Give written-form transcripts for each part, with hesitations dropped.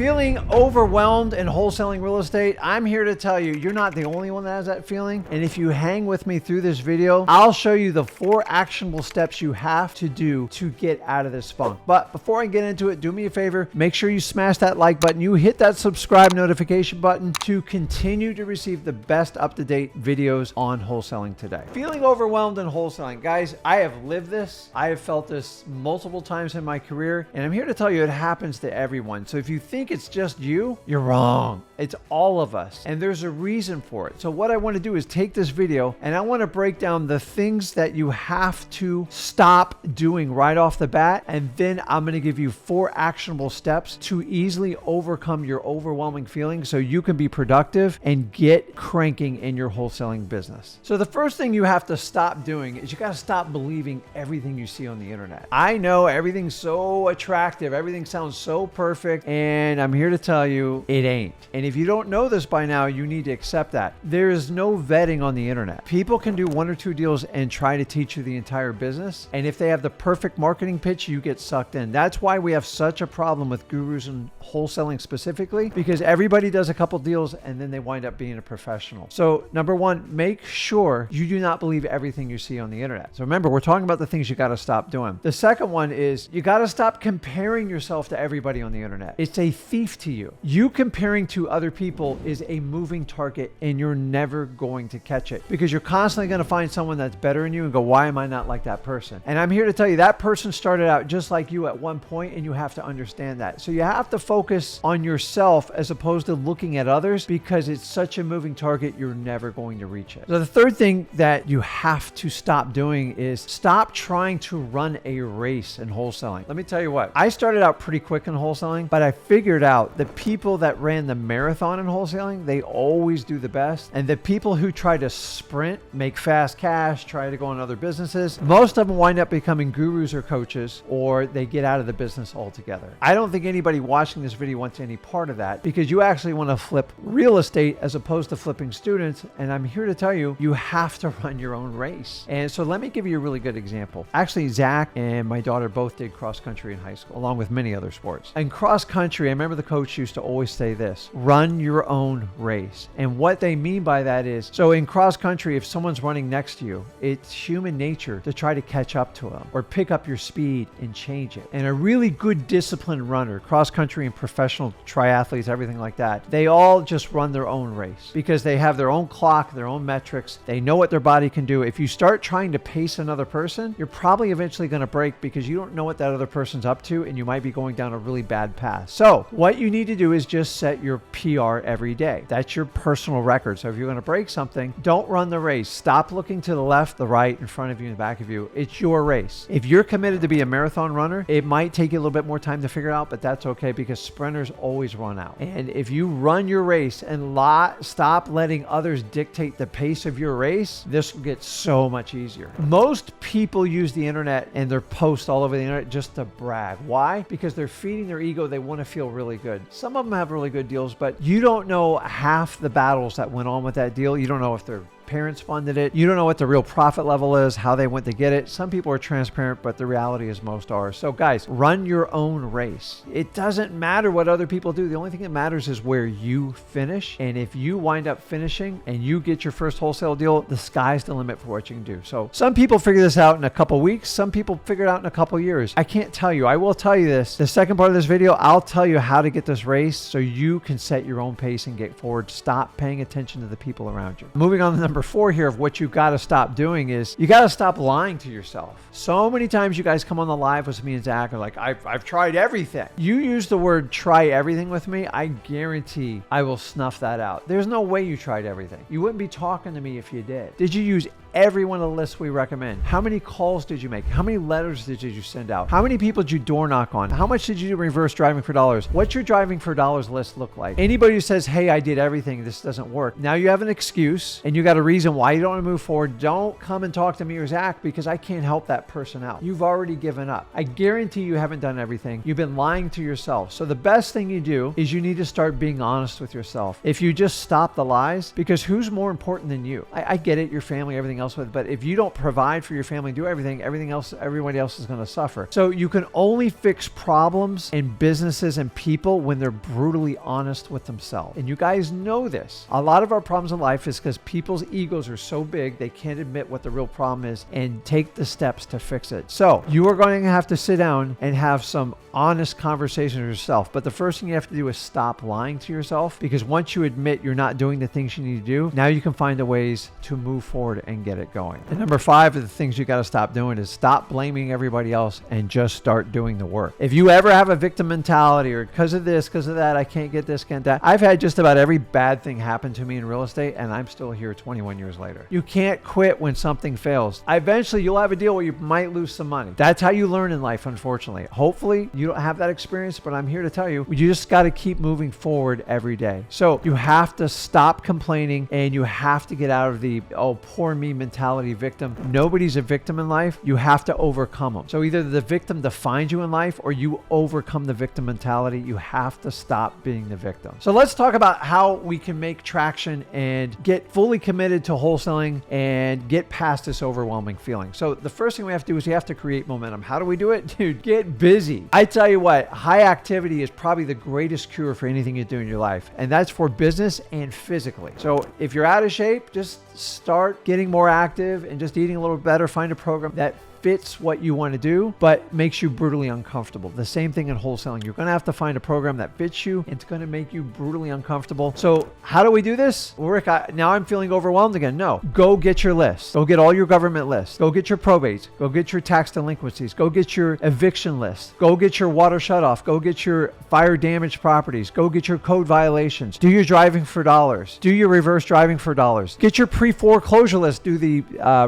Feeling overwhelmed in wholesaling real estate? I'm here to tell you, you're not the only one that has that feeling. And if you hang with me through this video, I'll show you the 4 actionable steps you have to do to get out of this funk. But before I get into it, do me a favor, make sure you smash that like button, you hit that subscribe notification button to continue to receive the best up-to-date videos on wholesaling today. Feeling overwhelmed in wholesaling. Guys, I have lived this. I have felt this multiple times in my career, and I'm here to tell you it happens to everyone. So if you think it's just you, you're wrong. It's all of us, and there's a reason for it. So what I want to do is take this video and I want to break down the things that you have to stop doing right off the bat, and then I'm going to give you 4 actionable steps to easily overcome your overwhelming feelings so you can be productive and get cranking in your wholesaling business. So the first thing you have to stop doing is you got to stop believing everything you see on the internet. I know everything's so attractive, everything sounds so perfect, and I'm here to tell you it ain't. And if you don't know this by now, you need to accept that. There is no vetting on the internet. People can do 1 or 2 deals and try to teach you the entire business. And if they have the perfect marketing pitch, you get sucked in. That's why we have such a problem with gurus and wholesaling specifically, because everybody does a couple deals and then they wind up being a professional. So number 1, make sure you do not believe everything you see on the internet. So remember, we're talking about the things you got to stop doing. The second one is you got to stop comparing yourself to everybody on the internet. It's a thief to you. You comparing to other people is a moving target, and you're never going to catch it because you're constantly going to find someone that's better than you and go, why am I not like that person? And I'm here to tell you that person started out just like you at one point, and you have to understand that. So you have to focus on yourself as opposed to looking at others, because it's such a moving target, you're never going to reach it. So the third thing that you have to stop doing is stop trying to run a race in wholesaling. Let me tell you what, I started out pretty quick in wholesaling, but I figured out the people that ran the marathon in wholesaling, they always do the best. And the people who try to sprint, make fast cash, try to go in other businesses, most of them wind up becoming gurus or coaches, or they get out of the business altogether. I don't think anybody watching this video wants any part of that, because you actually want to flip real estate as opposed to flipping students. And I'm here to tell you, you have to run your own race. And so let me give you a really good example. Actually, Zach and my daughter both did cross country in high school, along with many other sports. In cross country, I remember the coach used to always say this: run your own race. And what they mean by that is, so in cross country, if someone's running next to you, it's human nature to try to catch up to them or pick up your speed and change it. And a really good disciplined runner, cross country and professional triathletes, everything like that, they all just run their own race because they have their own clock, their own metrics. They know what their body can do. If you start trying to pace another person, you're probably eventually going to break because you don't know what that other person's up to, and you might be going down a really bad path. So what you need to do is just set your PR every day. That's your personal record. So if you're going to break something, don't run the race. Stop looking to the left, the right, in front of you, in the back of you. It's your race. If you're committed to be a marathon runner, it might take you a little bit more time to figure it out, but that's okay because sprinters always run out. And if you run your race and stop letting others dictate the pace of your race, this will get so much easier. Most people use the internet and their posts all over the internet just to brag. Why? Because they're feeding their ego. They want to feel really good. Some of them have really good deals, but you don't know half the battles that went on with that deal. You don't know if they're parents funded it. You don't know what the real profit level is, how they went to get it. Some people are transparent, but the reality is most are. So guys, run your own race. It doesn't matter what other people do. The only thing that matters is where you finish. And if you wind up finishing and you get your first wholesale deal, the sky's the limit for what you can do. So some people figure this out in a couple weeks. Some people figure it out in a couple years. I can't tell you. I will tell you this. The second part of this video, I'll tell you how to get this race so you can set your own pace and get forward. Stop paying attention to the people around you. Moving on to number 4 here of what you got to stop doing is you got to stop lying to yourself. So many times you guys come on the live with me and Zach and like, I've tried everything. You use the word try everything with me, I guarantee I will snuff that out. There's no way you tried everything. You wouldn't be talking to me if you did. Did you use every one of the lists we recommend? How many calls did you make? How many letters did you send out? How many people did you door knock on? How much did you do reverse driving for dollars? What's your driving for dollars list look like? Anybody who says, hey, I did everything, this doesn't work, now you have an excuse and you got a reason why you don't want to move forward. Don't come and talk to me or Zach because I can't help that person out. You've already given up. I guarantee you haven't done everything. You've been lying to yourself. So the best thing you do is you need to start being honest with yourself. If you just stop the lies, because who's more important than you? I get it, your family, everything else with. But if you don't provide for your family, do everything else, everybody else is going to suffer. So you can only fix problems in businesses and people when they're brutally honest with themselves. And you guys know this. A lot of our problems in life is because people's egos are so big, they can't admit what the real problem is and take the steps to fix it. So you are going to have to sit down and have some honest conversations with yourself. But the first thing you have to do is stop lying to yourself, because once you admit you're not doing the things you need to do, now you can find the ways to move forward and get it going. And number 5 of the things you got to stop doing is stop blaming everybody else and just start doing the work. If you ever have a victim mentality or because of this, because of that, I can't get this, can't that. I've had just about every bad thing happen to me in real estate, and I'm still here 21 years later. You can't quit when something fails. Eventually, you'll have a deal where you might lose some money. That's how you learn in life, unfortunately. Hopefully, you don't have that experience, but I'm here to tell you, you just got to keep moving forward every day. So you have to stop complaining, and you have to get out of the, oh, poor me mentality victim. Nobody's a victim in life. You have to overcome them. So either the victim defines you in life or you overcome the victim mentality. You have to stop being the victim. So let's talk about how we can make traction and get fully committed to wholesaling and get past this overwhelming feeling. So the first thing we have to do is we have to create momentum. How do we do it? Dude, get busy. I tell you what, high activity is probably the greatest cure for anything you do in your life. And that's for business and physically. So if you're out of shape, just start getting more active and just eating a little better. Find a program that fits what you want to do, but makes you brutally uncomfortable. The same thing in wholesaling. You're going to have to find a program that fits you. It's going to make you brutally uncomfortable. So how do we do this? Well, Rick, now I'm feeling overwhelmed again. No, go get your list. Go get all your government lists. Go get your probates. Go get your tax delinquencies. Go get your eviction list. Go get your water shutoff. Go get your fire damaged properties. Go get your code violations. Do your driving for dollars. Do your reverse driving for dollars. Get your pre-foreclosure list. Do the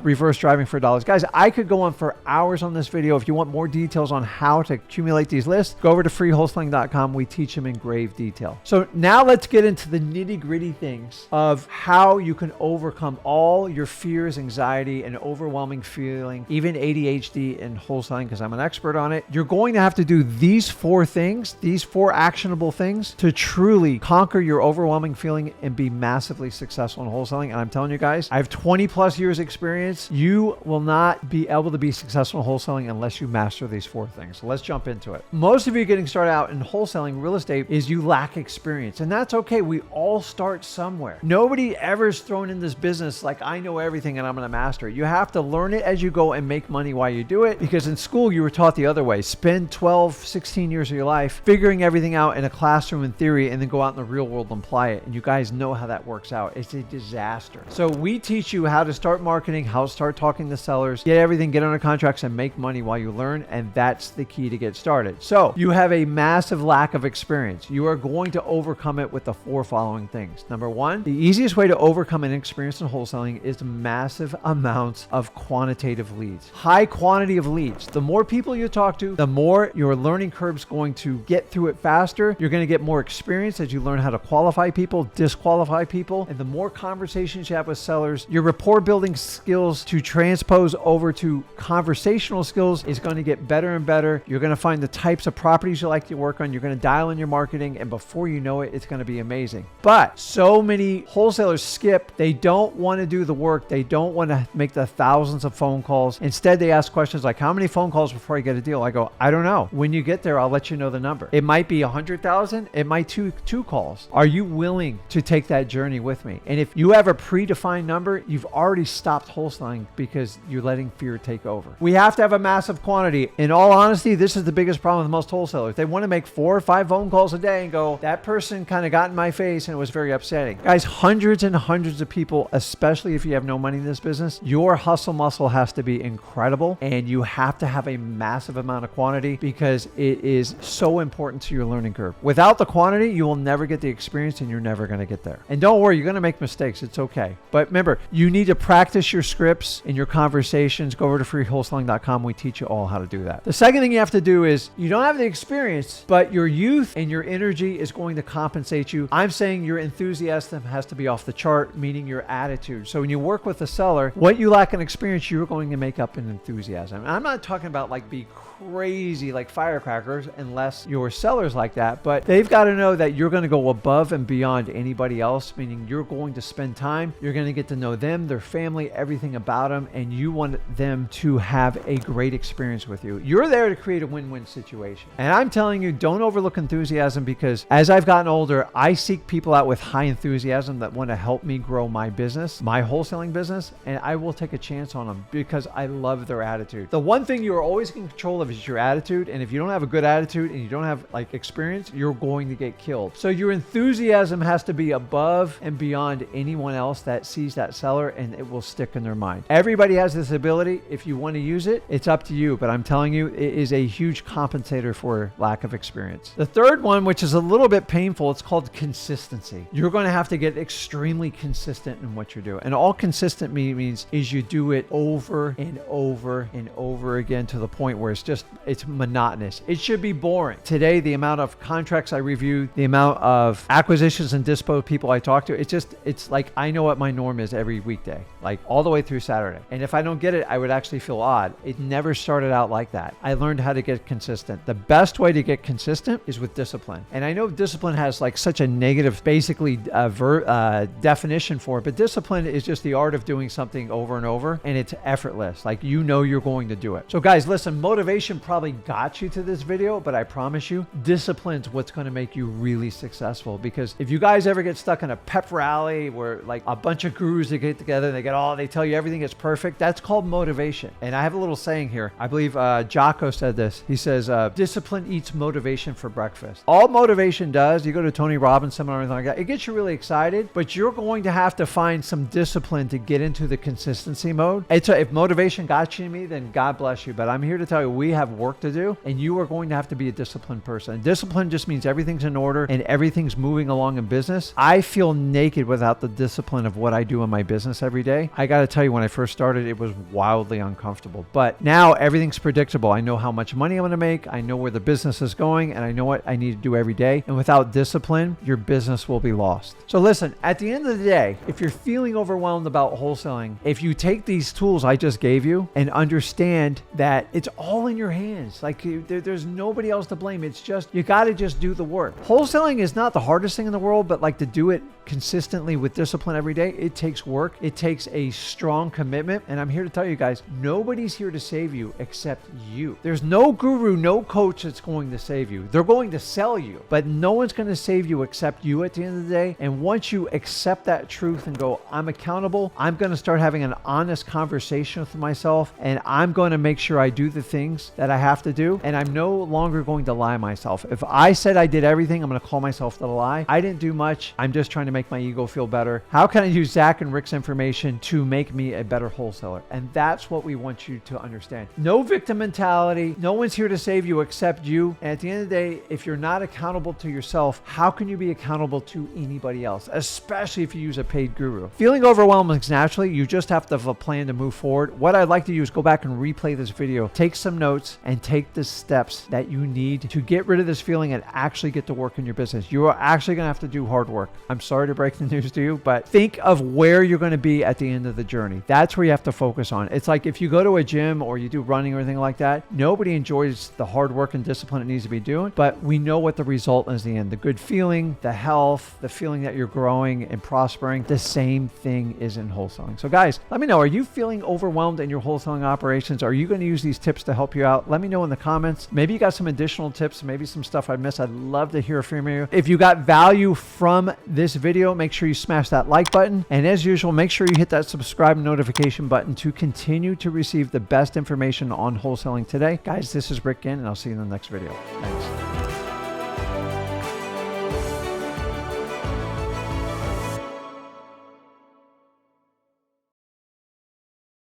reverse driving for dollars. Guys, I could go on for hours on this video. If you want more details on how to accumulate these lists, go over to freewholesaling.com. We teach them in grave detail. So now let's get into the nitty-gritty things of how you can overcome all your fears, anxiety, and overwhelming feeling, even ADHD in wholesaling, because I'm an expert on it. You're going to have to do these 4 things, these 4 actionable things, to truly conquer your overwhelming feeling and be massively successful in wholesaling. And I'm telling you guys, I have 20 plus years experience. You will not be able to be successful in wholesaling unless you master these 4 things. So let's jump into it. Most of you getting started out in wholesaling real estate is you lack experience, and that's okay. We all start somewhere. Nobody ever is thrown in this business like, I know everything and I'm going to master it. You have to learn it as you go and make money while you do it, because in school you were taught the other way. Spend 12, 16 years of your life figuring everything out in a classroom in theory and then go out in the real world and apply it. And you guys know how that works out. It's a disaster. So we teach you how to start marketing, how to start talking to sellers, get everything, get under contracts and make money while you learn. And that's the key to get started. So you have a massive lack of experience. You are going to overcome it with the 4 following things. Number 1, the easiest way to overcome inexperience in wholesaling is massive amounts of quantitative leads. High quantity of leads. The more people you talk to, the more your learning curve is going to get through it faster. You're going to get more experience as you learn how to qualify people, disqualify people. And the more conversations you have with sellers, your rapport building skills to transpose over to conversational skills is going to get better and better. You're going to find the types of properties you like to work on. You're going to dial in your marketing, and before you know it, it's going to be amazing. But so many wholesalers skip. They don't want to do the work. They don't want to make the thousands of phone calls. Instead, they ask questions like, how many phone calls before I get a deal? I go, I don't know. When you get there, I'll let you know the number. It might be 100,000. It might two calls. Are you willing to take that journey with me? And if you have a predefined number, you've already stopped wholesaling because you're letting fear take over. We have to have a massive quantity. In all honesty, this is the biggest problem with most wholesalers. They want to make 4 or 5 phone calls a day and go, that person kind of got in my face and it was very upsetting. Guys, hundreds and hundreds of people, especially if you have no money in this business, your hustle muscle has to be incredible, and you have to have a massive amount of quantity because it is so important to your learning curve. Without the quantity, you will never get the experience and you're never going to get there. And don't worry, you're going to make mistakes. It's okay. But remember, you need to practice your scripts and your conversations. Go over to freehost wholesaling.com. We teach you all how to do that. The second thing you have to do is you don't have the experience, but your youth and your energy is going to compensate you. I'm saying your enthusiasm has to be off the chart, meaning your attitude. So when you work with a seller, what you lack in experience, you're going to make up in enthusiasm. And I'm not talking about like be crazy like firecrackers unless your seller's like that, but they've got to know that you're going to go above and beyond anybody else, meaning you're going to spend time, you're going to get to know them, their family, everything about them, and you want them to have a great experience with you. You're there to create a win-win situation. And I'm telling you, don't overlook enthusiasm, because as I've gotten older, I seek people out with high enthusiasm that want to help me grow my business, my wholesaling business, and I will take a chance on them because I love their attitude. The one thing you're always in control of is your attitude, and if you don't have a good attitude and you don't have like experience, you're going to get killed. So your enthusiasm has to be above and beyond anyone else that sees that seller, and it will stick in their mind. Everybody has this ability. If you want to use it, it's up to you, but I'm telling you, it is a huge compensator for lack of experience. The third one, which is a little bit painful, it's called consistency. You're going to have to get extremely consistent in what you're doing, and all consistent means is you do it over and over and over again to the point where it's monotonous. It should be boring. Today, the amount of contracts I reviewed, the amount of acquisitions and dispo people I talk to, it's like I know what my norm is every weekday, like all the way through Saturday. And if I don't get it, I would actually feel odd. It never started out like that. I learned how to get consistent. The best way to get consistent is with discipline. And I know discipline has like such a negative, basically definition for it, but discipline is just the art of doing something over and over, and it's effortless. Like you know you're going to do it. So guys, listen, motivation probably got you to this video, but I promise you, discipline's what's going to make you really successful. Because if you guys ever get stuck in a pep rally where like a bunch of gurus they get together and they tell you everything is perfect, that's called motivation. And I have a little saying here. I believe Jocko said this. He says, discipline eats motivation for breakfast. All motivation does, you go to Tony Robbins seminar or anything like that, it gets you really excited, but you're going to have to find some discipline to get into the consistency mode. If motivation got you to me, then God bless you. But I'm here to tell you, we have work to do, and you are going to have to be a disciplined person. Discipline just means everything's in order and everything's moving along in business. I feel naked without the discipline of what I do in my business every day. I got to tell you, when I first started, it was wildly uncomfortable. But now everything's predictable. I know how much money I'm going to make. I know where the business is going, and I know what I need to do every day. And without discipline, your business will be lost. So listen, at the end of the day, if you're feeling overwhelmed about wholesaling, if you take these tools I just gave you and understand that it's all in your hands, like there's nobody else to blame. It's just, you got to just do the work. Wholesaling is not the hardest thing in the world, but like to do it consistently with discipline every day, it takes work. It takes a strong commitment. And I'm here to tell you guys, nobody's here to save you except you. There's no guru, no coach that's going to save you. They're going to sell you, but no one's going to save you except you at the end of the day. And once you accept that truth and go, I'm accountable, I'm going to start having an honest conversation with myself, and I'm going to make sure I do the things that I have to do. And I'm no longer going to lie to myself. If I said I did everything, I'm going to call myself the lie. I didn't do much. I'm just trying to make my ego feel better. How can I use Zach and Rick's information to make me a better wholesaler? And that's what we want you to understand. No victim mentality. No one's here to save you except you. And at the end of the day, if you're not accountable to yourself, how can you be accountable to anybody else? Especially if you use a paid guru. Feeling overwhelmed is naturally. You just have to have a plan to move forward. What I'd like to do is go back and replay this video, take some notes, and take the steps that you need to get rid of this feeling and actually get to work in your business. You are actually going to have to do hard work. I'm sorry to break the news to you, but think of where you're going to be at the end of the journey. That's where you have to focus on. It's like if you go to a gym or you do running or anything like that, nobody enjoys the hard work and discipline it needs to be doing, but we know what the result is in the end. The good feeling, the health, the feeling that you're growing and prospering, the same thing is in wholesaling. So guys, let me know, are you feeling overwhelmed in your wholesaling operations? Are you going to use these tips to help you out? Let me know in the comments. Maybe you got some additional tips, maybe some stuff I missed. I'd love to hear from you. If you got value from this video, make sure you smash that like button. And as usual, make sure you hit that subscribe notification button to continue to receive the best information on wholesaling today. Guys, this is Ginn, and I'll see you in the next video. Thanks.